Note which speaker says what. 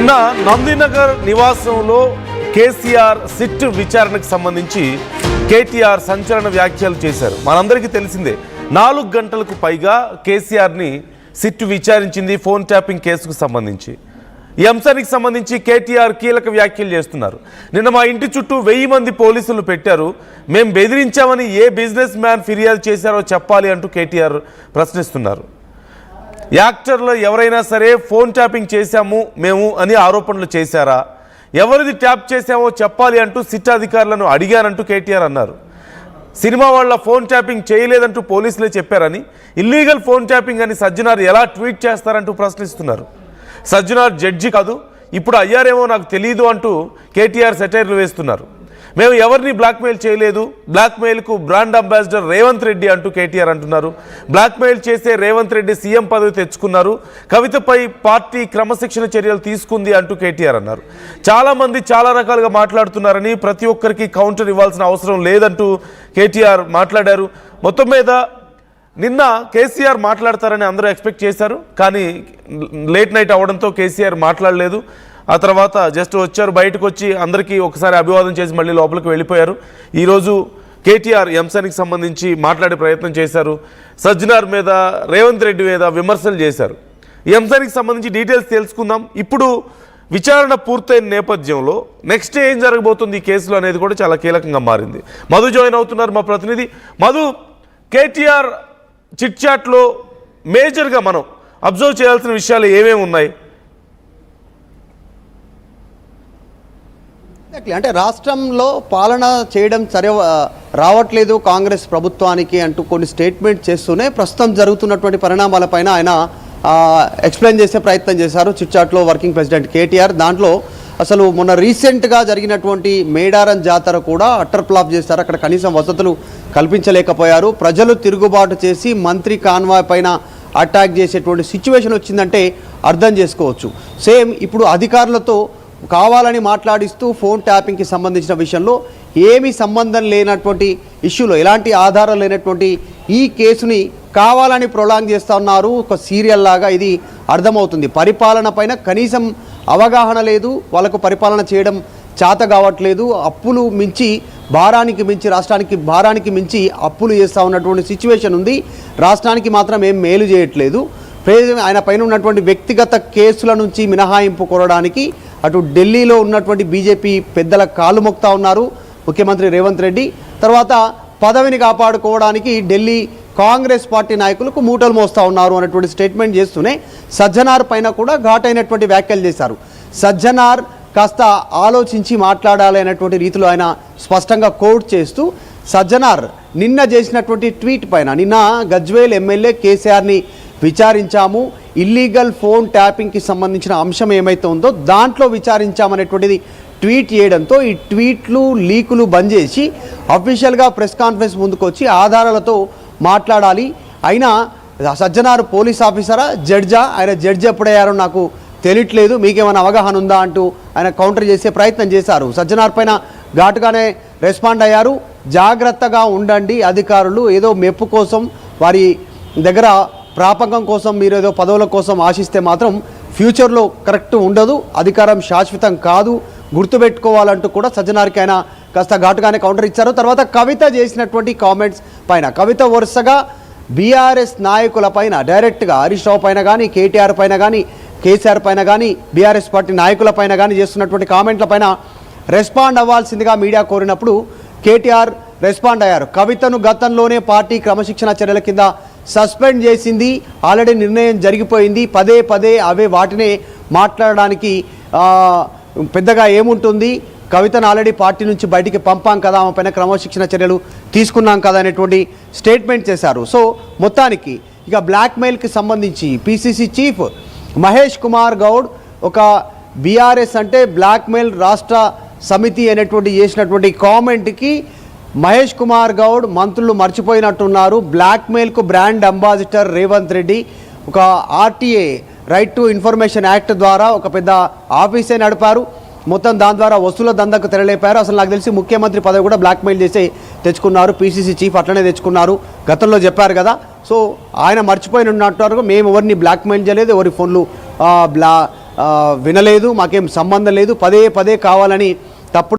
Speaker 1: నిన్న నందినగర్ నివాసంలో కేసీఆర్ సిట్ విచారణకు సంబంధించి కేటీఆర్ సంచలన వ్యాఖ్యలు చేశారు. మనందరికీ తెలిసిందే, 4 గంటలకు పైగా కేసీఆర్ని సిట్ విచారించింది ఫోన్ ట్యాపింగ్ కేసుకు సంబంధించి. ఈ అంశానికి సంబంధించి కేటీఆర్ కీలక వ్యాఖ్యలు చేస్తున్నారు. నిన్న మా ఇంటి చుట్టూ 1000 మంది పోలీసులు పెట్టారు, మేము బెదిరించామని ఏ బిజినెస్ మ్యాన్ ఫిర్యాదు చేశారో చెప్పాలి అంటూ కేటీఆర్ ప్రశ్నిస్తున్నారు. యాక్టర్లు ఎవరైనా సరే ఫోన్ ట్యాపింగ్ చేశాము మేము అని ఆరోపణలు చేశారా, ఎవరిది ట్యాప్ చేశామో చెప్పాలి అంటూ సిట్ అధికారులను అడిగారంటూ కేటీఆర్ అన్నారు. సినిమా వాళ్ళ ఫోన్ ట్యాపింగ్ చేయలేదంటూ పోలీసులే చెప్పారని, ఇల్లీగల్ ఫోన్ ట్యాపింగ్ అని సజ్జనార్ ఎలా ట్వీట్ చేస్తారంటూ ప్రశ్నిస్తున్నారు. సజ్జనార్ జడ్జి కాదు, ఇప్పుడు అయ్యారేమో నాకు తెలియదు అంటూ కేటీఆర్ సెటైర్లు వేస్తున్నారు. మేము ఎవరిని బ్లాక్మెయిల్ చేయలేదు, బ్లాక్మెయిల్కు బ్రాండ్ అంబాసిడర్ రేవంత్ రెడ్డి అంటూ కేటీఆర్ అంటున్నారు. బ్లాక్మెయిల్ చేసే రేవంత్ రెడ్డి సీఎం పదవి తెచ్చుకున్నారు, కవితపై పార్టీ క్రమశిక్షణ చర్యలు తీసుకుంది అంటూ కేటీఆర్ అన్నారు. చాలామంది చాలా రకాలుగా మాట్లాడుతున్నారని, ప్రతి ఒక్కరికి కౌంటర్ ఇవ్వాల్సిన అవసరం లేదంటూ కేటీఆర్ మాట్లాడారు. మొత్తం మీద నిన్న కేసీఆర్ మాట్లాడతారని అందరూ ఎక్స్పెక్ట్ చేశారు, కానీ లేట్ నైట్ అవ్వడంతో కేసీఆర్ మాట్లాడలేదు. ఆ తర్వాత జస్ట్ వచ్చారు, బయటకు వచ్చి అందరికీ ఒకసారి అభివాదం చేసి మళ్ళీ లోపలికి వెళ్ళిపోయారు. ఈరోజు కేటీఆర్ ఈ అంశానికి సంబంధించి మాట్లాడే ప్రయత్నం చేశారు. సజ్జనార్ మీద, రేవంత్ రెడ్డి మీద విమర్శలు చేశారు. ఈ అంశానికి సంబంధించి డీటెయిల్స్ తెలుసుకుందాం. ఇప్పుడు విచారణ పూర్తయిన నేపథ్యంలో నెక్స్ట్ ఏం జరగబోతుంది ఈ కేసులో అనేది కూడా చాలా కీలకంగా మారింది. మధు జాయిన్ అవుతున్నారు, మా ప్రతినిధి. మధు, కేటీఆర్ చిట్ చాట్లో మేజర్గా మనం అబ్జర్వ్ చేయాల్సిన విషయాలు ఏమేమి ఉన్నాయి?
Speaker 2: అంటే రాష్ట్రంలో పాలన చేయడం సరే రావట్లేదు కాంగ్రెస్ ప్రభుత్వానికి అంటూ కొన్ని స్టేట్మెంట్ చేస్తూనే ప్రస్తుతం జరుగుతున్నటువంటి పరిణామాలపైన ఆయన ఎక్స్ప్లెయిన్ చేసే ప్రయత్నం చేశారు చిట్ చాట్లో వర్కింగ్ ప్రెసిడెంట్ కేటీఆర్. దాంట్లో అసలు మొన్న రీసెంట్గా జరిగినటువంటి మేడారం జాతర కూడా అట్టర్ ఫ్లాప్ చేశారు. అక్కడ కనీసం వసతులు కల్పించలేకపోయారు. ప్రజలు తిరుగుబాటు చేసి మంత్రి కాన్వాయ్ పైన అటాక్ చేసేటువంటి సిచ్యువేషన్ వచ్చిందంటే అర్థం చేసుకోవచ్చు. సేమ్ ఇప్పుడు అధికారులతో కావాలని మాట్లాడిస్తూ ఫోన్ ట్యాపింగ్కి సంబంధించిన విషయంలో ఏమీ సంబంధం లేనటువంటి ఇష్యూలో, ఎలాంటి ఆధారం లేనటువంటి ఈ కేసుని కావాలని ప్రొలాంగ్ చేస్తూ ఉన్నారు. ఒక సీరియల్ లాగా ఇది అర్థమవుతుంది. పరిపాలన పైన కనీసం అవగాహన లేదు, వాళ్ళకు పరిపాలన చేయడం చేత కావట్లేదు. అప్పులు మించి భారానికి మించి, రాష్ట్రానికి భారానికి మించి అప్పులు చేస్తూ ఉన్నటువంటి సిచ్యువేషన్ ఉంది. రాష్ట్రానికి మాత్రం ఏం మేలు చేయట్లేదు. ఆయన పైన ఉన్నటువంటి వ్యక్తిగత కేసుల నుంచి మినహాయింపు కోరడానికి అటు ఢిల్లీలో ఉన్నటువంటి బీజేపీ పెద్దల కాలు మొక్తా ఉన్నారు ముఖ్యమంత్రి రేవంత్ రెడ్డి. తర్వాత పదవిని కాపాడుకోవడానికి ఢిల్లీ కాంగ్రెస్ పార్టీ నాయకులకు మూటలు మోస్తూ ఉన్నారు అన్నటువంటి స్టేట్మెంట్ చేస్తూనే సజ్జనార్ పైన కూడా ఘాటైనటువంటి వ్యాఖ్యలు చేశారు. సజ్జనార్ కాస్త ఆలోచించి మాట్లాడాలి అనేటువంటి రీతిలో ఆయన స్పష్టంగా కోట్ చేస్తూ, సజ్జనార్ నిన్న చేసినటువంటి ట్వీట్ పైన, నిన్న గజ్వేల్ ఎమ్మెల్యే కేసీఆర్ని విచారించాము, ఇల్లీగల్ ఫోన్ ట్యాపింగ్కి సంబంధించిన అంశం ఏమైతే ఉందో దాంట్లో విచారించామనేటువంటిది ట్వీట్ చేయడంతో ఈ ట్వీట్లు లీకులు బంద్ చేసి అఫీషియల్గా ప్రెస్ కాన్ఫరెన్స్ ముందుకు వచ్చి ఆధారాలతో మాట్లాడాలి. అయినా సజ్జనార్ పోలీస్ ఆఫీసరా, జడ్జా? ఆయన జడ్జి ఎప్పుడయ్యారో నాకు తెలియట్లేదు, మీకేమైనా అవగాహన ఉందా అంటూ ఆయన కౌంటర్ చేసే ప్రయత్నం చేశారు. సజ్జనార్ పైన ఘాటుగానే రెస్పాండ్ అయ్యారు. జాగ్రత్తగా ఉండండి అధికారులు, ఏదో మెప్పు కోసం, వారి దగ్గర ప్రాపకం కోసం, మీరు ఏదో పదవుల కోసం ఆశిస్తే మాత్రం ఫ్యూచర్లో కరెక్ట్ ఉండదు, అధికారం శాశ్వతం కాదు, గుర్తుపెట్టుకోవాలంటూ కూడా సజ్జనార్కి ఆయన కాస్త ఘాటుగానే కౌంటర్ ఇచ్చారు. తర్వాత కవిత చేసినటువంటి కామెంట్స్ పైన, కవిత వరుసగా బీఆర్ఎస్ నాయకుల పైన డైరెక్ట్గా హరీష్ రావు పైన కానీ, కేటీఆర్ పైన కానీ, కేసీఆర్ పైన కానీ, బీఆర్ఎస్ పార్టీ నాయకుల పైన కానీ చేస్తున్నటువంటి కామెంట్ల పైన రెస్పాండ్ అవ్వాల్సిందిగా మీడియా కోరినప్పుడు కేటీఆర్ రెస్పాండ్ అయ్యారు. కవితను గతంలోనే పార్టీ క్రమశిక్షణ చర్యల కింద సస్పెండ్ చేసింది, ఆల్రెడీ నిర్ణయం జరిగిపోయింది, పదే పదే అవే వాటినే మాట్లాడడానికి పెద్దగా ఏముంటుంది, కవితను ఆల్రెడీ పార్టీ నుంచి బయటికి పంపాం కదా, ఆమె పైన క్రమశిక్షణ చర్యలు తీసుకున్నాం కదా అనేటువంటి స్టేట్మెంట్ చేశారు. సో మొత్తానికి ఇక బ్లాక్మెయిల్కి సంబంధించి పిసిసి చీఫ్ మహేష్ కుమార్ గౌడ్ ఒక బీఆర్ఎస్ అంటే బ్లాక్మెయిల్ రాష్ట్ర సమితి అనేటువంటి చేసినటువంటి కామెంట్కి మహేష్ కుమార్ గౌడ్ మంత్రులు మర్చిపోయినట్టున్నారు. బ్లాక్మెయిల్కు బ్రాండ్ అంబాసిడర్ రేవంత్ రెడ్డి ఒక RTA right to information act ద్వారా ఒక పెద్ద ఆఫీసే నడిపారు. మొత్తం దాని ద్వారా వసూల దందకు తెరలేపారు. అసలు నాకు తెలిసి ముఖ్యమంత్రి పదవి కూడా బ్లాక్మెయిల్ చేసి తెచ్చుకున్నారు. పీసీసీ చీఫ్ అట్లనే తెచ్చుకున్నారు, గతంలో చెప్పారు కదా. సో ఆయన మర్చిపోయిన ఉన్నట్టు మేము ఎవరిని బ్లాక్మెయిల్ చేయలేదు, ఎవరి ఫోన్లు వినలేదు, మాకేం సంబంధం లేదు, పదే పదే కావాలని